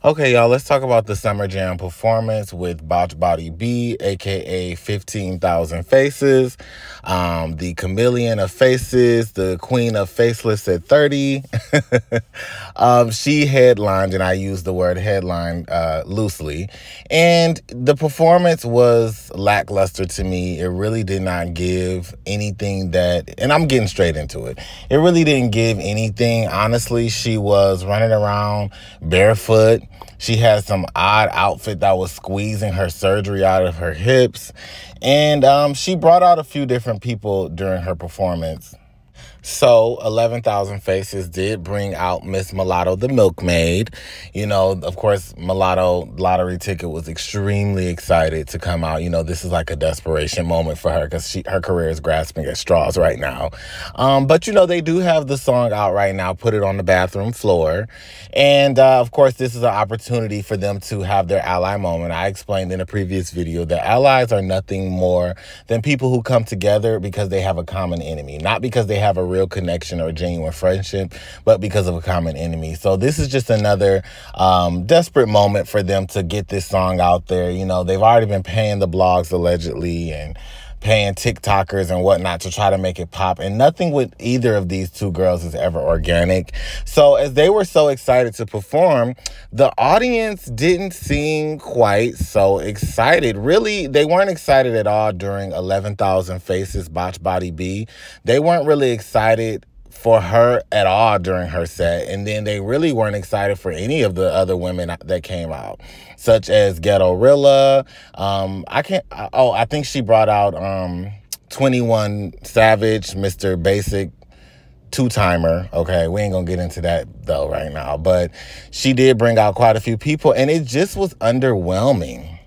Okay, y'all, let's talk about the Summer Jam performance with Botch Body B, aka 15,000 Faces, the chameleon of faces, the queen of faceless at 30. She headlined, and I use the word headline loosely. And the performance was lackluster to me. It really did not give anything that, and I'm getting straight into it. It really didn't give anything. Honestly, she was running around barefoot. She had some odd outfit that was squeezing her surgery out of her hips. And she brought out a few different people during her performance. So 11,000 Faces did bring out Miss Mulatto, the milkmaid. You know, of course, Mulatto lottery ticket was extremely excited to come out. You know, this is like a desperation moment for her because her career is grasping at straws right now. But, you know, they do have the song out right now, Put It on the Bathroom Floor. And, of course, this is an opportunity for them to have their ally moment. I explained in a previous video that allies are nothing more than people who come together because they have a common enemy, not because they have a real connection or genuine friendship, but because of a common enemy. So this is just another desperate moment for them to get this song out there. You know, they've already been paying the blogs allegedly and paying TikTokers and whatnot to try to make it pop. And nothing with either of these two girls is ever organic. So as they were so excited to perform, the audience didn't seem quite so excited. Really, they weren't excited at all during 11,000 Faces Botch Body B. They weren't really excited for her at all during her set. And then they really weren't excited for any of the other women that came out, such as Ghetto Rilla. I think she brought out 21 Savage, Mr. Basic, two-timer. Okay, we ain't gonna get into that though right now, but she did bring out quite a few people, and it just was underwhelming.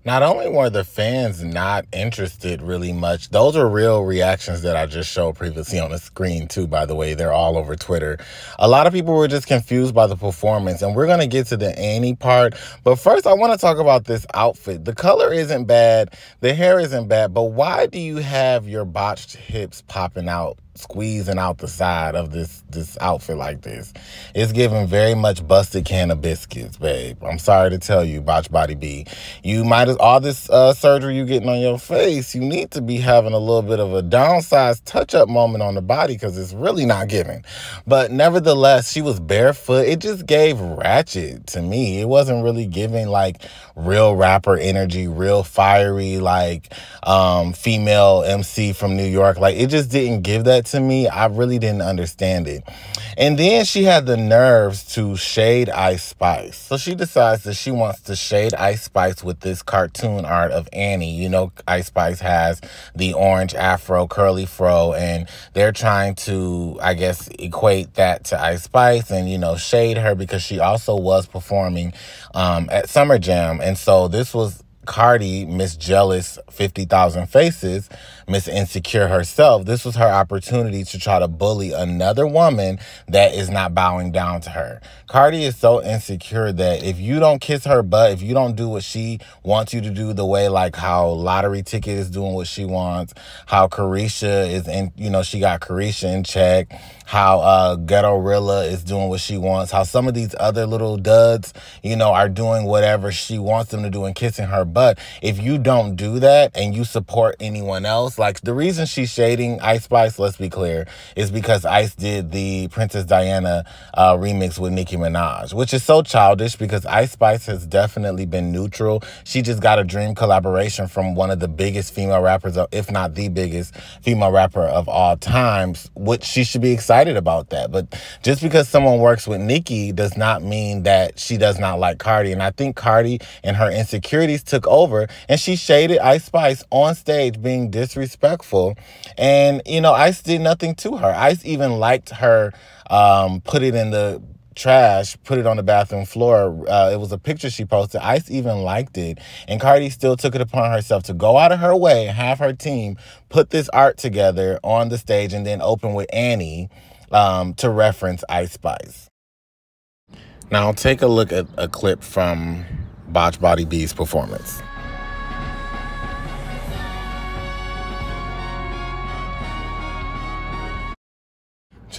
Not only were the fans not interested really much, those are real reactions that I just showed previously on the screen too, by the way. They're all over Twitter. A lot of people were just confused by the performance, and we're going to get to the Annie part. But first, I want to talk about this outfit. The color isn't bad. The hair isn't bad. But why do you have your botched hips popping out, squeezing out the side of this outfit like this? It's giving very much busted can of biscuits, babe. I'm sorry to tell you, Botch Body B. You might as all this surgery you getting on your face, you need to be having a little bit of a downsized touch-up moment on the body because it's really not giving. But nevertheless, she was barefoot. It just gave ratchet to me. It wasn't really giving like real rapper energy, real fiery like female MC from New York. Like, it just didn't give that to me. I really didn't understand it. And then she had the nerves to shade Ice Spice. So she decides that she wants to shade Ice Spice with this cartoon art of Annie. You know, Ice Spice has the orange afro, curly fro, and they're trying to, I guess, equate that to Ice Spice and, you know, shade her because she also was performing at Summer Jam. And so this was Cardi, Miss Jealous, 50,000 Faces, Miss Insecure herself. This was her opportunity to try to bully another woman that is not bowing down to her. Cardi is so insecure that if you don't kiss her butt, if you don't do what she wants you to do, the way like how Lottery Ticket is doing what she wants, how Carisha is in, you know, she got Carisha in check, how Ghetto Rilla is doing what she wants, how some of these other little duds, you know, are doing whatever she wants them to do and kissing her butt. If you don't do that and you support anyone else, like the reason she's shading Ice Spice, let's be clear, is because Ice did the Princess Diana remix with Nicki Minaj, which is so childish because Ice Spice has definitely been neutral. She just got a dream collaboration from one of the biggest female rappers, if not the biggest female rapper of all times, which she should be excited about that. But just because someone works with Nicki does not mean that she does not like Cardi. And I think Cardi and her insecurities took over, and she shaded Ice Spice on stage being disrespectful. And, you know, Ice did nothing to her. Ice even liked her put it in the trash, put it on the bathroom floor. It was a picture she posted. Ice even liked it. And Cardi still took it upon herself to go out of her way and have her team put this art together on the stage and then open with Annie to reference Ice Spice. Now take a look at a clip from Botch Body B's performance.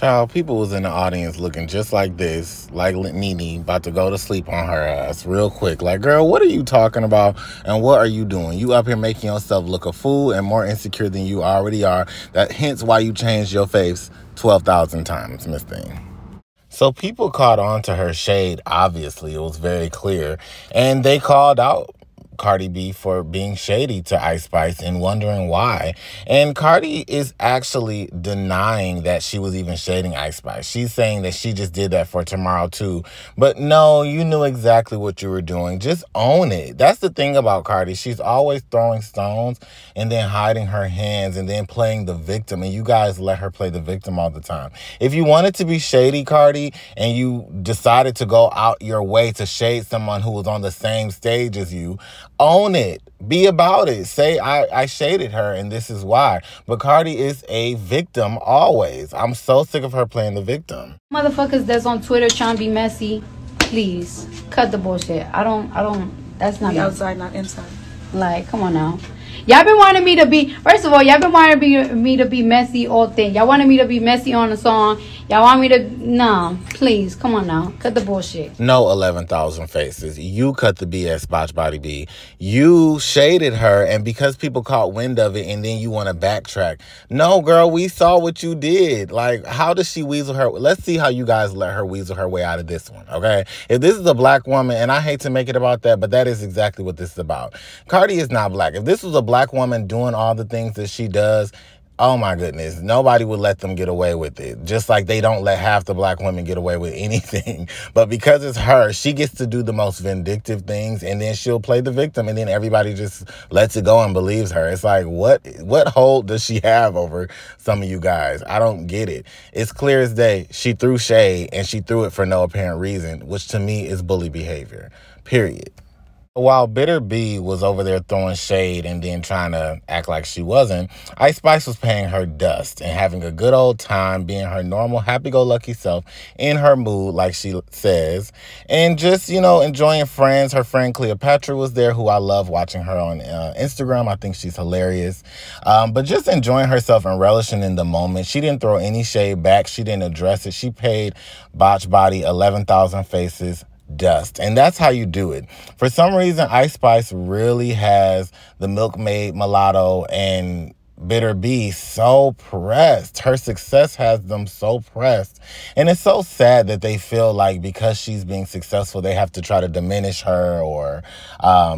Child, people was in the audience looking just like this, like Nene, about to go to sleep on her ass real quick. Like, girl, what are you talking about and what are you doing? You up here making yourself look a fool and more insecure than you already are. That hence why you changed your face 12,000 times, Miss Thing. So people caught on to her shade, obviously. It was very clear. And they called out Cardi B for being shady to Ice Spice and wondering why. And Cardi is actually denying that she was even shading Ice Spice. She's saying that she just did that for tomorrow too. But no, you knew exactly what you were doing. Just own it. That's the thing about Cardi. She's always throwing stones and then hiding her hands and then playing the victim. And you guys let her play the victim all the time. If you wanted to be shady, Cardi, and you decided to go out your way to shade someone who was on the same stage as you, own it. Be about it. Say, I shaded her and this is why. But Cardi is a victim always. I'm so sick of her playing the victim. Motherfuckers that's on Twitter trying to be messy, please cut the bullshit. I don't, that's not me. Outside, not inside. Like, come on now. Y'all been wanting me to be, first of all, y'all been wanting me to be messy all thing. Y'all wanted me to be messy on the song. Y'all want me to, no, please, come on now. Cut the bullshit. No 11,000 faces. You cut the BS, Botch Body B. You shaded her, and because people caught wind of it, and then you want to backtrack. No, girl, we saw what you did. Like, how does she weasel her? Let's see how you guys let her weasel her way out of this one, okay? If this is a black woman, and I hate to make it about that, but that is exactly what this is about. Cardi is not black. If this was a black woman doing all the things that she does, oh my goodness, nobody would let them get away with it. Just like they don't let half the black women get away with anything. But because it's her, she gets to do the most vindictive things, and then she'll play the victim, and then everybody just lets it go and believes her. It's like, what hold does she have over some of you guys? I don't get it. It's clear as day. She threw shade, and she threw it for no apparent reason, which to me is bully behavior, period. While Bitter B was over there throwing shade and then trying to act like she wasn't, Ice Spice was paying her dust and having a good old time being her normal happy-go-lucky self in her mood, like she says, and just, you know, enjoying friends. Her friend Cleopatra was there, who I love watching her on Instagram. I think she's hilarious. But just enjoying herself and relishing in the moment. She didn't throw any shade back. She didn't address it. She paid Botch Body 11,000 faces dust, and that's how you do it. For some reason, Ice Spice really has the Milkmaid, Mulatto, and Bitter B so pressed. Her success has them so pressed, and it's so sad that they feel like because she's being successful, they have to try to diminish her or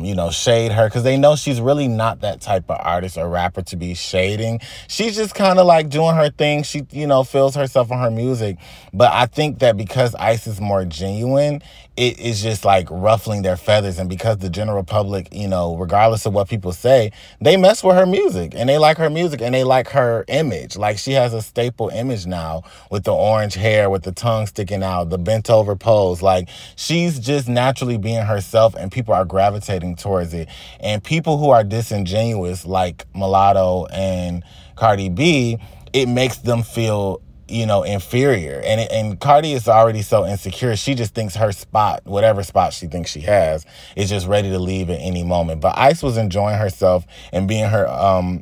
you know, shade her, because they know she's really not that type of artist or rapper to be shading. She's just kind of like doing her thing. She, you know, feels herself on her music. But I think that because Ice is more genuine, it is just like ruffling their feathers. And because the general public, you know, regardless of what people say, they mess with her music and they like her music and they like her image. Like, she has a staple image now with the orange hair, with the tongue sticking out, the bent over pose. Like, she's just naturally being herself and people are gravitating towards it. And people who are disingenuous, like Mulatto and Cardi B, it makes them feel, you know, inferior. And Cardi is already so insecure. She just thinks her spot, whatever spot she thinks she has, is just ready to leave at any moment. But Ice was enjoying herself and being her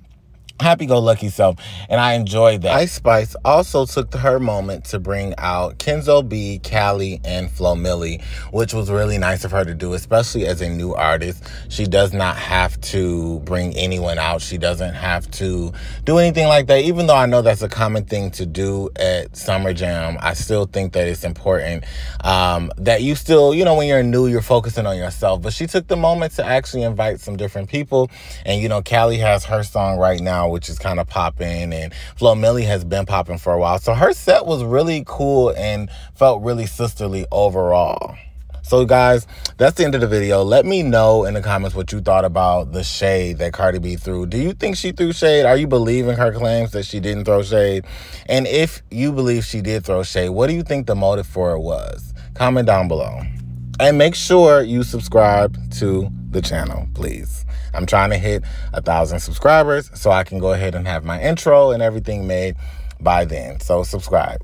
happy-go-lucky self, and I enjoyed that. Ice Spice also took her moment to bring out Kenzo B, Callie, and Flo Milli, which was really nice of her to do, especially as a new artist. She does not have to bring anyone out. She doesn't have to do anything like that. Even though I know that's a common thing to do at Summer Jam, I still think that it's important that you still, you know, when you're new, you're focusing on yourself. But she took the moment to actually invite some different people. And, you know, Callie has her song right now, which is kind of popping, and Flo Milli has been popping for a while. So her set was really cool and felt really sisterly overall. So guys, that's the end of the video. Let me know in the comments what you thought about the shade that Cardi B threw. Do you think she threw shade? Are you believing her claims that she didn't throw shade? And if you believe she did throw shade, what do you think the motive for it was? Comment down below. And make sure you subscribe to the channel, please. I'm trying to hit 1,000 subscribers so I can go ahead and have my intro and everything made by then. So subscribe.